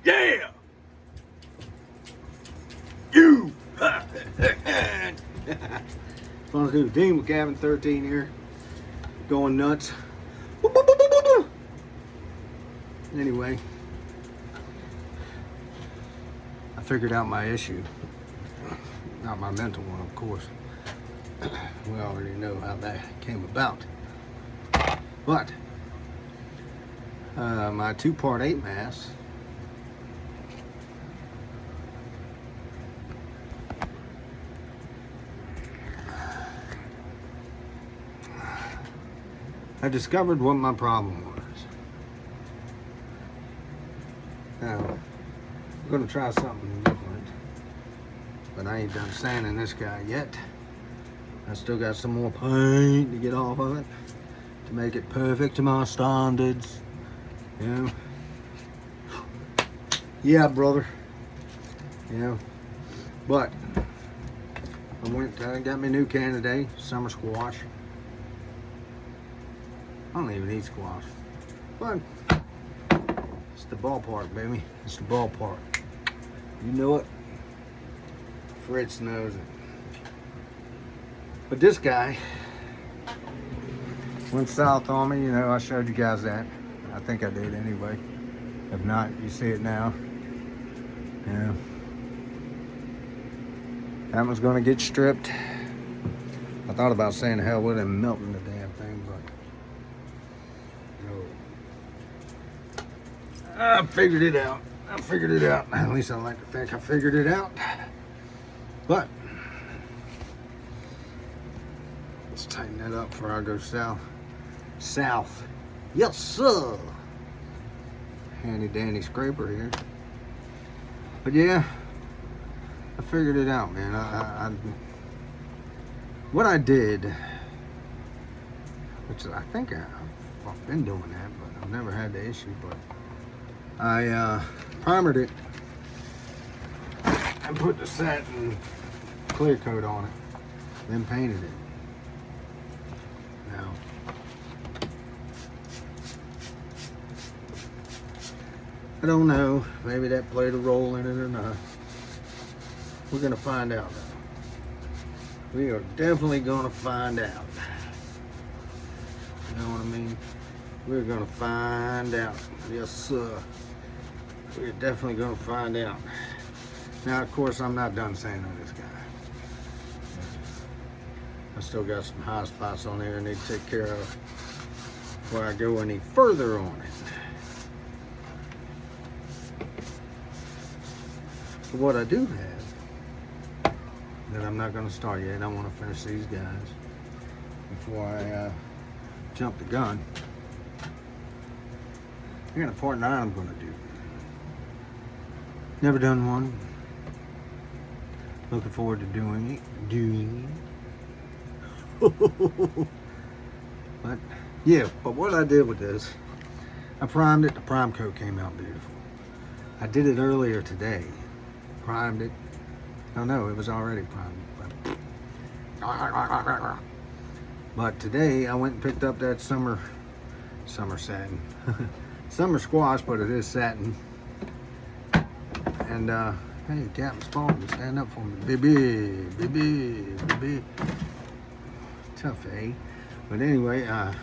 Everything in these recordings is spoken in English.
Yeah! You! Fun to Dean with Gavin 13 here. Going nuts. Anyway, I figured out my issue. Not my mental one, of course. We already know how that came about. But my 2-part 8 mass I discovered what my problem was. Now, I'm going to try something different, but I ain't done sanding this guy yet. I still got some more paint to get off of it to make it perfect to my standards. You know? Yeah, brother. You know? But I got me new can today, summer squash. I don't even eat squash, but it's the ballpark, baby. It's the ballpark. You know it. Fritz knows it. But this guy went south on me. You know, I showed you guys that. I think I did anyway. If not, you see it now. Yeah. That one's gonna get stripped. I thought about saying hell with it and melting the damn thing, but no. I figured it out. At least I like to think I figured it out. But let's tighten that up before I go south. Yes, sir. Handy dandy scraper here. But yeah, I figured it out, man. What I did, which I think I've been doing that, but I've never had the issue, but I primered it and put the satin clear coat on it, then painted it. Now, I don't know, maybe that played a role in it or not. We're gonna find out though. We are definitely gonna find out. You know what I mean? We're gonna find out. Yes, sir. We're definitely gonna find out. Now, of course, I'm not done sanding this guy. I still got some high spots on there I need to take care of before I go any further on it. But what I do have, that I'm not gonna start yet, I wanna finish these guys before I jump the gun. I got a part 9 I'm gonna do. Never done one. Looking forward to doing it. But yeah, but what I did with this, I primed it. The prime coat came out beautiful. I did it earlier today. Primed it. Oh no, it was already primed. But today I went and picked up that summer satin. Summer squash, but it is satin. And hey, Captain Spaulding, stand up for me, baby. Tough, eh? But anyway, I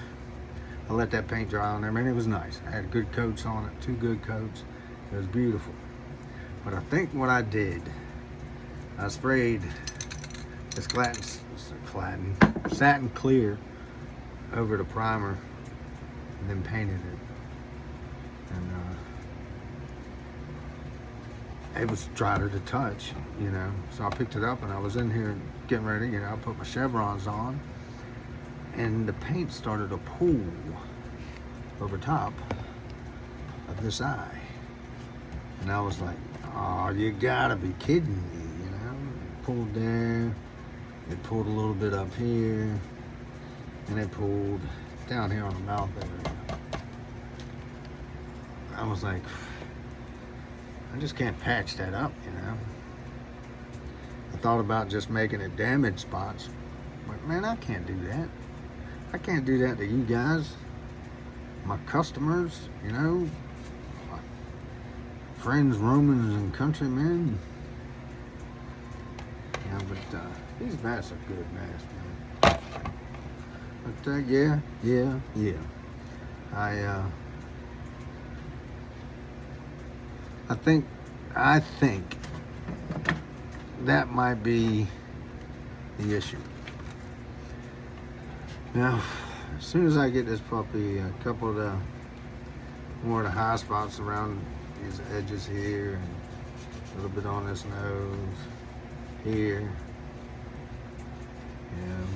let that paint dry on there. Man, it was nice. I had good coats on it, 2 good coats. It was beautiful. But I think what I did, I sprayed this satin clear over the primer and then painted it. And it was drier to touch, you know. So I picked it up and I was in here getting ready, you know, I put my chevrons on and the paint started to pool over top of this eye. And I was like, oh, you gotta be kidding me, you know. It pulled there, it pulled a little bit up here, and it pulled down here on the mouth area. I was like, I just can't patch that up, you know. I thought about just making it damaged spots, but man, I can't do that. I can't do that to you guys, my customers, you know. friends, Romans, and countrymen. Yeah, but these masks are good masks, man. But yeah. I think that might be the issue. Now, as soon as I get this puppy, a couple of the more of the high spots around these edges here, and a little bit on this nose here, yeah,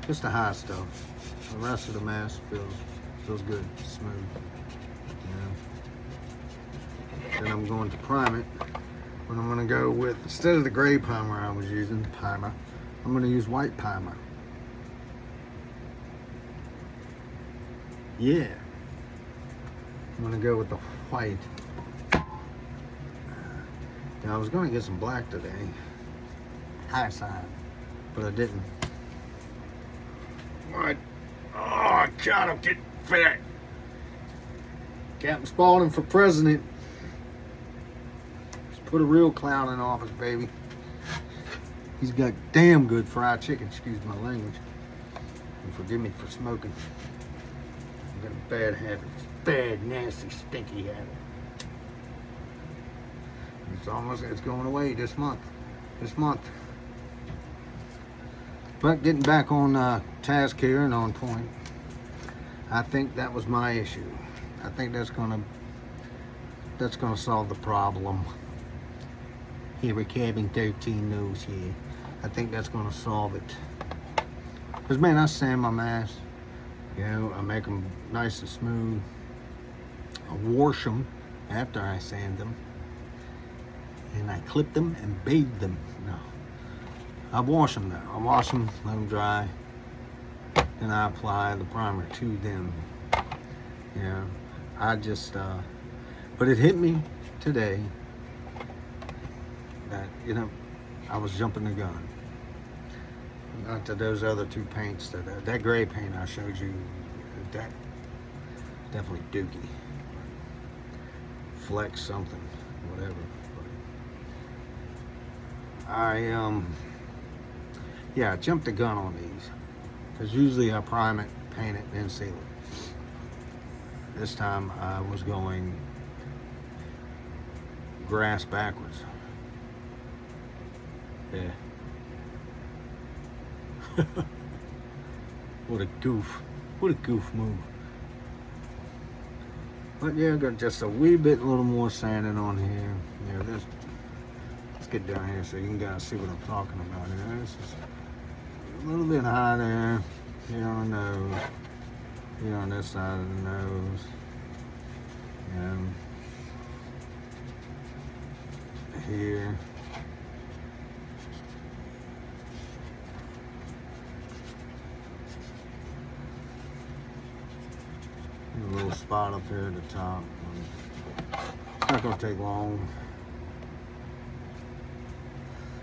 just the high stuff. The rest of the mask feels good, smooth. Yeah. Then I'm going to prime it. But I'm going to go with, instead of the gray primer I was using, I'm going to use white primer. Yeah. I'm going to go with the white. Now, I was going to get some black today. High side. But I didn't. What? Oh, God, I'm getting fat. Captain Spaulding for president. Put a real clown in office, baby. He's got damn good fried chicken, excuse my language. And forgive me for smoking. I've got a bad habit. Bad, nasty, stinky habit. It's going away this month. But getting back on task here and on point, I think that was my issue. I think that's gonna solve the problem. Here with cabin 13 nose here. I think that's gonna solve it. Cause man, I sand my masks. You know, I make them nice and smooth. I wash them after I sand them. And I clip them and bathe them. No, I wash them though. I wash them, let them dry. Then I apply the primer to them. Yeah, I just, but it hit me today that, you know, I was jumping the gun. Not to those other two paints, that gray paint I showed you, that definitely dookie. Flex something, whatever. But I jumped the gun on these. Because usually I prime it, paint it, then seal it. This time I was going grass backwards. Yeah. What a goof move. But yeah, I got just a wee bit, a little more sanding on here. Yeah, let's get down here so you can guys see what I'm talking about here. This is a little bit high there, here on the nose, here on this side of the nose, and here. A little spot up here at the top. It's not gonna take long.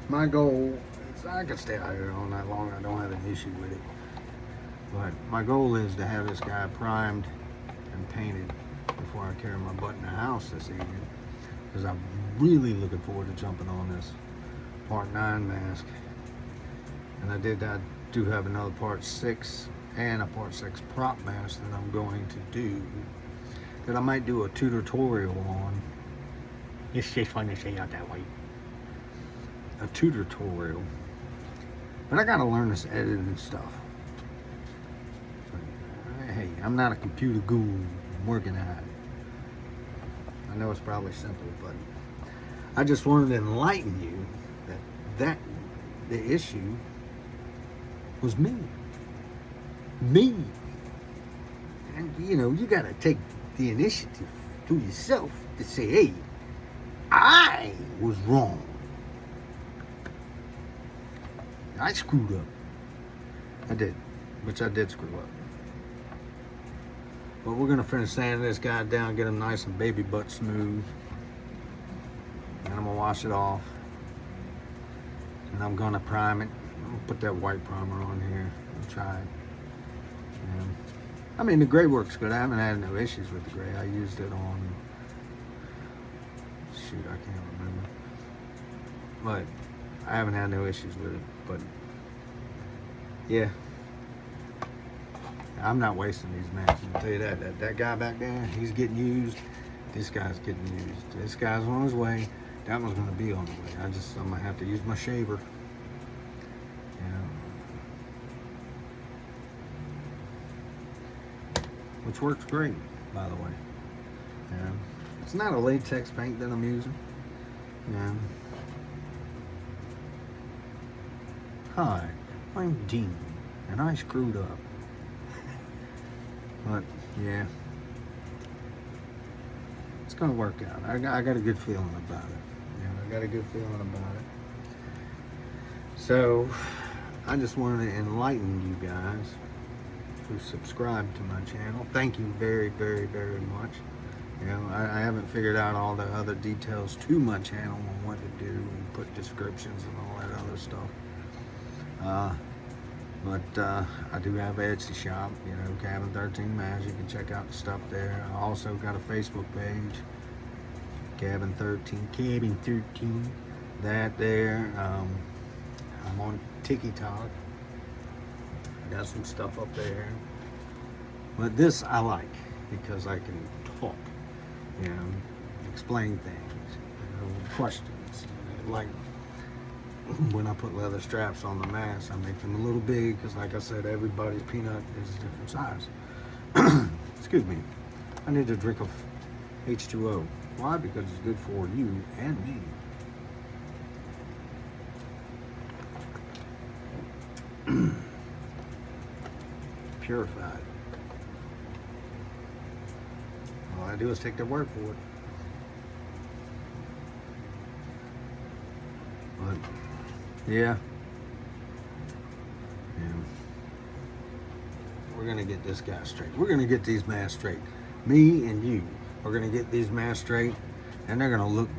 My goal is, I could stay out here all night long. I don't have an issue with it. But my goal is to have this guy primed and painted before I carry my butt in the house this evening. Because I'm really looking forward to jumping on this Part 9 mask. And I do have another Part 6 and a Part 6 prop mask that I'm going to do, that I might do a tutorial on. It's just fun to say out that way. A tutorial. But I gotta learn this editing stuff. But, hey, I'm not a computer guru. I'm working at it. I know it's probably simple, but I just wanted to enlighten you that the issue was me. And you know, you gotta take the initiative to yourself to say, hey, I was wrong. I screwed up. I did, which I did screw up. But we're gonna finish sanding this guy down, get him nice and baby butt smooth. And I'm gonna wash it off. And I'm gonna prime it. I'm gonna put that white primer on here and try it. I mean, the gray works good. I haven't had no issues with the gray. I used it on shoot, I can't remember. But I haven't had no issues with it. But yeah, I'm not wasting these matches. I'll tell you that guy back there, he's getting used. This guy's getting used. This guy's on his way. That one's gonna be on the way. I'm gonna have to use my shaver. Which works great, by the way. Yeah. It's not a latex paint that I'm using. Yeah. Hi, I'm Dean, and I screwed up. But yeah, it's gonna work out. I got a good feeling about it. Yeah, I got a good feeling about it. So I just wanted to enlighten you guys who subscribe to my channel. Thank you very, very, very much. You know, I haven't figured out all the other details to my channel on what to do and put descriptions and all that other stuff. But I do have an Etsy shop, you know, Cabin 13 Mash. You can check out the stuff there. I also got a Facebook page, Cabin 13. That there. I'm on TikTok. I got some stuff up there. But this I like because I can talk, you know, explain things, you know, questions. Like when I put leather straps on the mask, I make them a little big because, like I said, everybody's peanut is a different size. Excuse me. I need to drink of H2O. Why? Because it's good for you and me. Purified. All I do is take their word for it. But yeah, we're gonna get this guy straight. We're gonna get these masks straight. Me and you are gonna get these masks straight, and they're gonna look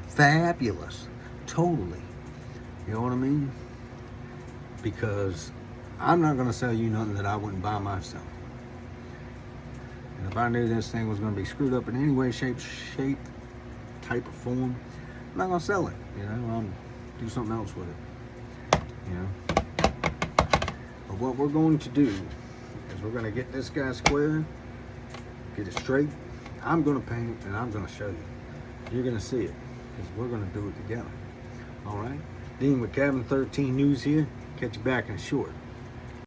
fabulous. Totally. You know what I mean? Because I'm not gonna sell you nothing that I wouldn't buy myself. And if I knew this thing was gonna be screwed up in any way, shape, type of form, I'm not gonna sell it. You know, I'll do something else with it. You know. But what we're going to do is we're gonna get this guy square, get it straight. I'm gonna paint it and I'm gonna show you. You're gonna see it because we're gonna do it together. All right. Dean with Cabin 13 News here. Catch you back in a short.